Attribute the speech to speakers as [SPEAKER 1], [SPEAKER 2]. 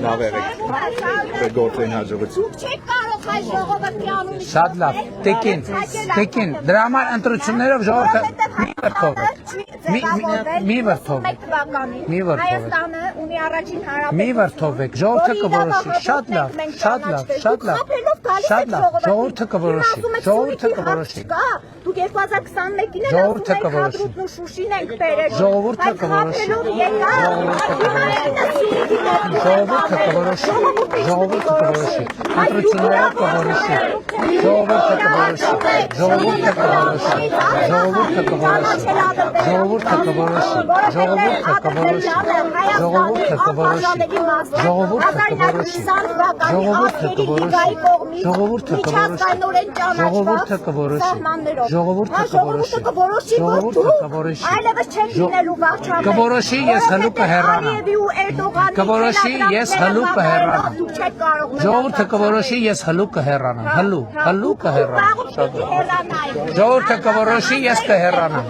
[SPEAKER 1] Լավ եղեք գործին հաջողություն։
[SPEAKER 2] Չեք կարող հայ ժողովրդի անունից
[SPEAKER 3] Շատ լավ, տեկին, դրա համար ընտրություններով ժողովուրդը մի վրդովեք,
[SPEAKER 2] Հայաստանը ունի առաջին հարաբերություն։
[SPEAKER 3] մի վրդովեք, ժողովուրդը կորոշի, շատ լավ, ժողովուրդը կորոշի,
[SPEAKER 2] Դուք 2021-ին
[SPEAKER 3] ժողովուրդը կորոշի,
[SPEAKER 2] ու Շուշին ենք բերել։
[SPEAKER 3] ժողովուրդը կորոշի, ժողովուրդը կորոշի, ընտրություններով կորոշի, ժողովուրդը կորոշի, ժողովուրդը կորոշի, ժողովուրդը կորոշի, ժողովուրդը կորոշի, ժողովուրդը կորոշի, ժողովուրդը կորոշի, ժողովուրդը կորոշի, ժողովուրդը կորոշի, ժողովուրդը կորոշի, ժողովուրդը կորոշի, ժողովուրդը կորոշի, ժողովուրդը կորոշի,
[SPEAKER 2] Այլևս չեն լինելու վարչապետ։
[SPEAKER 3] կորոշի ես հլու կհեռանամ, կորոշի ես հլու կհեռանամ, ժողովուրդը կորոշի ես հլու կհեռանամ, հլու կհեռանամ, ժողովուրդը կորոշի ես կհեռանամ։